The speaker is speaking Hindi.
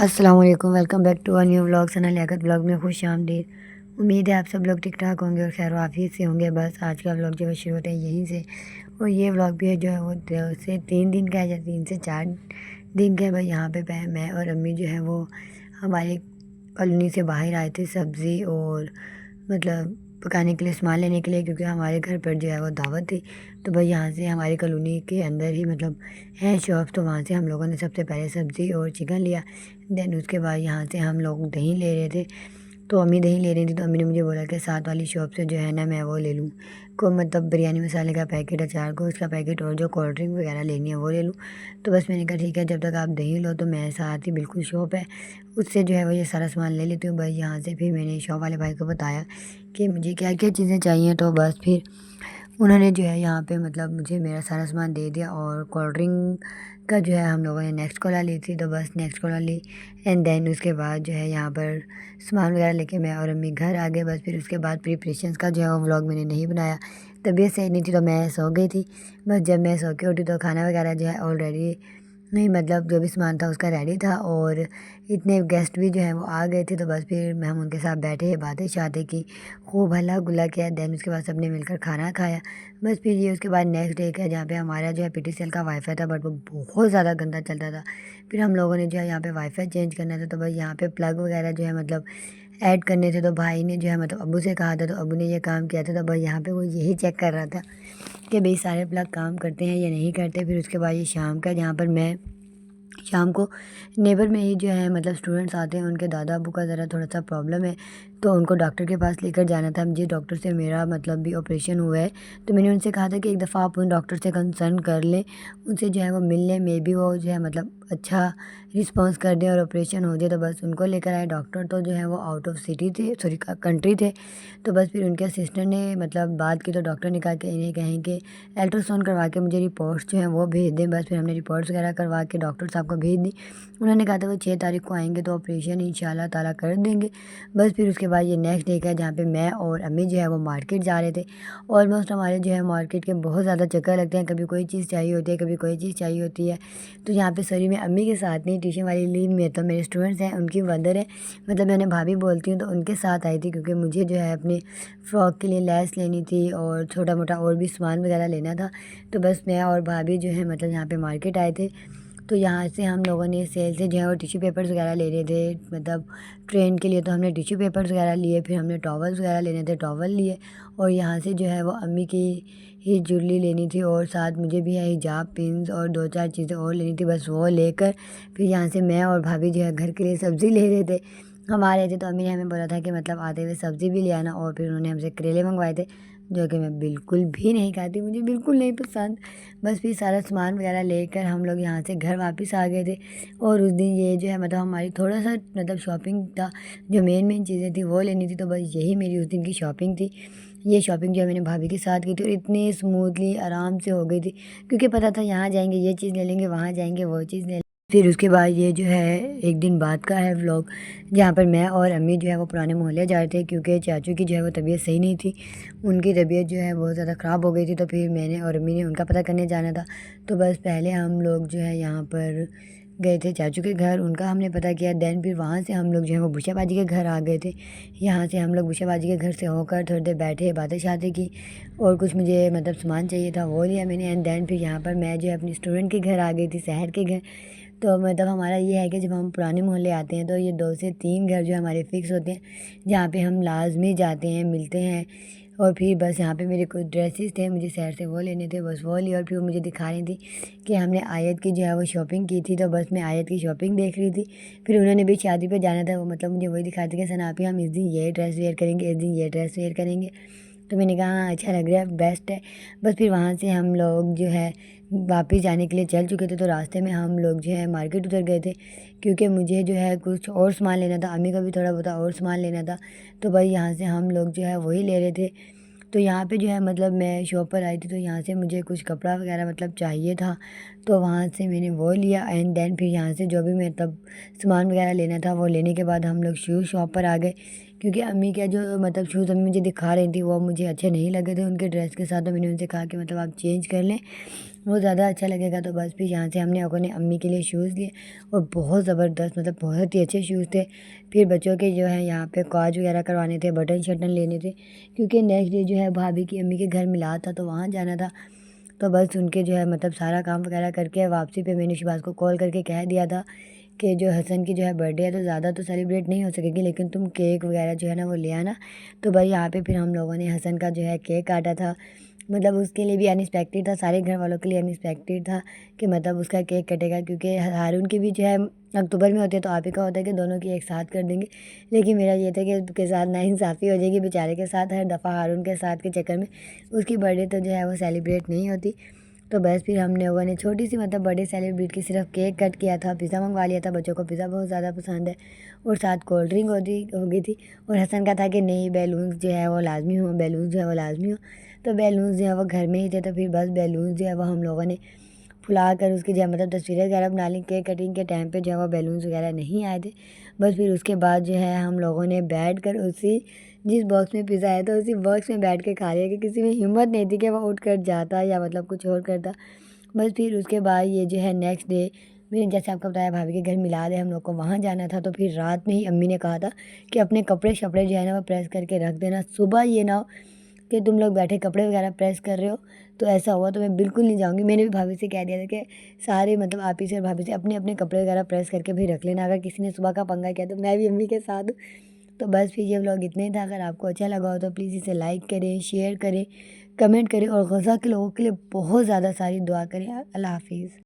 अस्सलाम वालेकुम, welcome back to a new vlog. Sana Liaquat vlog में खुश आमदीद। उम्मीद है आप सब लोग ठीक ठाक होंगे और खैर वाफियत से होंगे। बस आज का व्लॉग जो है शुरू होता है यहीं से, और ये व्लॉग भी है जो है वो 2 से 3 दिन का है या 3 से 4 दिन का है। भाई यहाँ पे मैं और अम्मी जो है वो हमारे कॉलोनी से बाहर आए थे सब्ज़ी और मतलब पकाने के लिए सामान लेने के लिए, क्योंकि हमारे घर पर जो है वो दावत थी। तो भाई यहाँ से हमारी कॉलोनी के अंदर ही मतलब है शॉप, तो वहाँ से हम लोगों ने सबसे पहले सब्ज़ी और चिकन लिया। देन उसके बाद यहाँ से हम लोग दही ले रहे थे, तो अम्मी दही ले रही थी, तो अम्मी ने मुझे बोला कि साथ वाली शॉप से जो है ना मैं वो ले लूँ, को मतलब बिरयानी मसाले का पैकेट, अचार को उसका पैकेट और जो कोल्ड ड्रिंक वगैरह लेनी है वो ले लूँ। तो बस मैंने कहा ठीक है, जब तक आप दही लो तो मैं साथ ही बिल्कुल शॉप है उससे जो है वो ये सारा सामान ले लेती हूँ। भाई यहाँ से फिर मैंने शॉप वाले भाई को बताया कि मुझे क्या क्या चीज़ें चाहिए, तो बस फिर उन्होंने जो है यहाँ पे मतलब मुझे मेरा सारा सामान दे दिया। और कोल्ड ड्रिंक का जो है हम लोगों ने नेक्स्ट कोला ली थी, तो बस नेक्स्ट कोला ली। एंड देन उसके बाद जो है यहाँ पर सामान वगैरह लेके मैं और अम्मी घर आ गए। बस फिर उसके बाद प्रिपरेशंस का जो है वो व्लॉग मैंने नहीं बनाया, तबीयत सही नहीं थी तो मैं सो गई थी। बस जब मैं सो के उठी तो खाना वगैरह जो है ऑलरेडी नहीं मतलब जो भी सामान था उसका रेडी था, और इतने गेस्ट भी जो है वो आ गए थे। तो बस फिर मैं हम उनके साथ बैठे, बातें शातें की, खूब हल्ला गुल्ला किया। देन उसके बाद सबने मिलकर खाना खाया। बस फिर ये उसके बाद नेक्स्ट डे का जहाँ पे हमारा जो है पीटीसीएल का वाईफाई था, बट वो बहुत ज़्यादा गंदा चलता था। फिर हम लोगों ने जो है यहाँ पे वाईफाई चेंज करना था, तो भाई यहाँ पे प्लग वगैरह जो है मतलब ऐड करने थे। तो भाई ने जो है मतलब अब्बू से कहा था, तो अब्बू ने ये काम किया था। तो भाई यहाँ पे वो यही चेक कर रहा था कि भाई सारे प्लग काम करते हैं या नहीं करते। फिर उसके बाद ये शाम का जहाँ पर मैं शाम को नेबर में ही जो है मतलब स्टूडेंट्स आते हैं, उनके दादा अबू का ज़रा थोड़ा सा प्रॉब्लम है, तो उनको डॉक्टर के पास लेकर जाना था मुझे। डॉक्टर से मेरा मतलब भी ऑपरेशन हुआ है, तो मैंने उनसे कहा था कि एक दफ़ा आप उन डॉक्टर से कंसर्न कर लें, उनसे जो है वो मिल लें, मे बी वो जो है मतलब अच्छा रिस्पॉन्स कर दें और ऑपरेशन हो जाए। तो बस उनको लेकर आए डॉक्टर, तो जो है वो आउट ऑफ सिटी थे, सॉरी कंट्री थे। तो बस फिर उनके असिस्टेंट ने मतलब बात की, तो डॉक्टर ने कहा कि इन्हें कहें कि अल्ट्रासाउंड करवा के मुझे रिपोर्ट्स जो हैं वो भेज दें। बस फिर हमने रिपोर्ट्स वगैरह करवा के डॉक्टर साहब को भेज दी। उन्होंने कहा था वो 6 तारीख को आएंगे तो ऑपरेशन इंशाल्लाह ताला कर देंगे। बस फिर उसके बाद ये नेक्स्ट डे का है जहाँ पे मैं और अम्मी जो है वो मार्केट जा रहे थे। ऑलमोस्ट हमारे जो है मार्केट के बहुत ज़्यादा चक्कर लगते हैं, कभी कोई चीज़ चाहिए होती है, कभी कोई चीज़ चाहिए होती है। तो यहाँ पे सॉरी मैं अम्मी के साथ नहीं, ट्यूशन वाली लीव में, तो मेरे स्टूडेंट्स हैं उनकी मदर है, मतलब मैंने भाभी बोलती हूँ, तो उनके साथ आई थी, क्योंकि मुझे जो है अपने फ्रॉक के लिए लेस लेनी थी और छोटा मोटा और भी सामान वगैरह लेना था। तो बस मैं और भाभी जो है मतलब यहाँ पे मार्केट आए थे। तो यहाँ से हम लोगों ने सेल से जो है वो टिश्यू पेपर्स वगैरह ले रहे थे, मतलब ट्रेन के लिए, तो हमने टिश्यू पेपर्स वगैरह लिए। फिर हमने टॉवल्स वगैरह लेने थे, टॉवल लिए। और यहाँ से जो है वो अम्मी की ही ज्वेलरी लेनी थी, और साथ मुझे भी है हिजाब, पिन्स और 2-4 चीज़ें और लेनी थी। बस वो लेकर फिर यहाँ से मैं और भाभी जो है घर के लिए सब्ज़ी ले रहे थे। हम आ रहे थे तो अम्मी ने हमें बोला था कि मतलब आते हुए सब्ज़ी भी ले आना, और फिर उन्होंने हमसे करेले मंगवाए थे, जो कि मैं बिल्कुल भी नहीं खाती, मुझे बिल्कुल नहीं पसंद। बस फिर सारा सामान वगैरह लेकर हम लोग यहाँ से घर वापस आ गए थे। और उस दिन ये जो है मतलब हमारी थोड़ा सा मतलब शॉपिंग था, जो मेन मेन चीज़ें थी वो लेनी थी। तो बस यही मेरी उस दिन की शॉपिंग थी। ये शॉपिंग जो है मैंने भाभी के साथ की थी, और इतनी स्मूथली आराम से हो गई थी, क्योंकि पता था यहाँ जाएंगे ये चीज़ ले लेंगे, वहाँ जाएंगे वो चीज़ ले। फिर उसके बाद ये जो है एक दिन बाद का है व्लॉग, जहाँ पर मैं और अम्मी जो है वो पुराने मोहल्ले जा रहे थे, क्योंकि चाचू की जो है वो तबीयत सही नहीं थी, उनकी तबीयत जो है बहुत ज़्यादा ख़राब हो गई थी। तो फिर मैंने और अम्मी ने उनका पता करने जाना था। तो बस पहले हम लोग जो है यहाँ पर गए थे चाचू के घर, उनका हमने पता किया। देन फिर वहाँ से हम लोग जो है वो बुशा बाजी के घर आ गए थे। यहाँ से हम लोग बुशा बाजी के घर से होकर थोड़ी देर बैठे, बातें शातें की, और कुछ मुझे मतलब सामान चाहिए था वो लिया मैंने। एंड देन फिर यहाँ पर मैं जो है अपनी स्टूडेंट के घर आ गई थी, शहर के घर। तो मतलब हमारा ये है कि जब हम पुराने मोहल्ले आते हैं तो ये 2 से 3 घर जो हमारे फिक्स होते हैं, जहाँ पे हम लाजमी जाते हैं, मिलते हैं। और फिर बस यहाँ पे मेरे कुछ ड्रेसेस थे, मुझे शहर से वो लेने थे, बस वो लिए। और फिर वो मुझे दिखा रही थी कि हमने आयत की जो है वो शॉपिंग की थी, तो बस मैं आयत की शॉपिंग देख रही थी। फिर उन्होंने भी शादी पे जाना था, वो मतलब मुझे वही दिखा रही थी कि सनापी हम इस दिन ये ड्रेस वेयर करेंगे, इस दिन ये ड्रेस वेयर करेंगे। तो मैंने कहा हाँ अच्छा लग रहा है, बेस्ट है। बस फिर वहाँ से हम लोग जो है वापस जाने के लिए चल चुके थे, तो रास्ते में हम लोग जो है मार्केट उतर गए थे, क्योंकि मुझे जो है कुछ और सामान लेना था, अम्मी का भी थोड़ा बहुत और सामान लेना था। तो भाई यहाँ से हम लोग जो है वही ले रहे थे। तो यहाँ पे जो है मतलब मैं शॉप पर आई थी, तो यहाँ से मुझे कुछ कपड़ा वगैरह मतलब चाहिए था, तो वहाँ से मैंने वो लिया। एंड देन फिर यहाँ से जो भी मतलब सामान वगैरह लेना था वो लेने के बाद हम लोग शूज़ शॉप पर आ गए, क्योंकि अम्मी का जो मतलब शूज़ अम्मी मुझे दिखा रही थी वो मुझे अच्छे नहीं लगे थे उनके ड्रेस के साथ। तो मैंने उनसे कहा कि मतलब आप चेंज कर लें, वो ज़्यादा अच्छा लगेगा। तो बस फिर यहाँ से हमने अगो ने अम्मी के लिए शूज़ लिए और बहुत ज़बरदस्त मतलब बहुत ही अच्छे शूज़ थे। फिर बच्चों के जो है यहाँ पे कॉज वगैरह करवाने थे, बटन शटन लेने थे, क्योंकि नेक्स्ट डे जो है भाभी की अम्मी के घर मिलाद था तो वहाँ जाना था। तो बस उनके जो है मतलब सारा काम वगैरह करके वापसी पे मैंने शिबाज को कॉल करके कह दिया था कि जो हसन की जो है बर्थडे है तो ज़्यादा तो सेलिब्रेट नहीं हो सकेगी, लेकिन तुम केक वगैरह जो है ना वो ले आना। तो भाई यहाँ पे फिर हम लोगों ने हसन का जो है केक काटा था। मतलब उसके लिए भी अनएक्सपेक्टेड था, सारे घर वालों के लिए अनएक्सपेक्टेड था कि मतलब उसका केक कटेगा, क्योंकि हारून की भी जो है अक्टूबर में होती है तो आप ही का होता है कि दोनों की एक साथ कर देंगे। लेकिन मेरा ये था कि उसके साथ नाइंसाफ़ी हो जाएगी बेचारे के साथ, हर दफ़ा हारून के साथ के चक्कर में उसकी बर्थडे तो जो है वो सेलिब्रेट नहीं होती। तो बस फिर हमने लोगों ने छोटी सी मतलब बर्थडे सेलिब्रेट की, सिर्फ केक कट किया था, पिज़्ज़ा मंगवा लिया था, बच्चों को पिज़्ज़ा बहुत ज़्यादा पसंद है, और साथ कोल्ड ड्रिंक हो गई थी। और हसन का था कि नहीं बैलून्स जो है वो लाजमी हो, बैलून्स जो है वो लाजमी हो। तो बैलून्स जो है वो घर में ही थे, तो फिर बस बैलून्स जो है वो हम लोगों ने फुला कर उसकी जो है मतलब तस्वीरें वगैरह बना ली। केक कटिंग के टाइम पे जो है वो बैलून्स वगैरह नहीं आए थे। बस फिर उसके बाद जो है हम लोगों ने बैठ कर उसी जिस बॉक्स में पिज़्ज़ा आया था उसी बॉक्स में बैठ के खा लिया, कि किसी में हिम्मत नहीं थी कि वो उठ कर जाता या मतलब कुछ और करता। बस फिर उसके बाद ये जो है नेक्स्ट डे मैंने जैसे आपको बताया भाभी के घर मिलाद है, हम लोग को वहाँ जाना था। तो फिर रात में ही अम्मी ने कहा था कि अपने कपड़े शपड़े जो है ना वो प्रेस करके रख देना, सुबह ये ना हो कि तुम लोग बैठे कपड़े वगैरह प्रेस कर रहे हो तो ऐसा हुआ तो मैं बिल्कुल नहीं जाऊँगी। मैंने भी भाभी से कह दिया था कि सारे मतलब आप ही से और भाभी से अपने अपने कपड़े वगैरह प्रेस करके भी रख लेना, अगर किसी ने सुबह का पंगा किया तो मैं भी अम्मी के साथ हूँ। तो बस फिर ये व्लॉग इतना ही था। अगर आपको अच्छा लगा हो तो प्लीज़ इसे लाइक करें, शेयर करें, कमेंट करें, और गज़ा के लोगों के लिए बहुत ज़्यादा सारी दुआ करें। अल्लाह हाफिज़।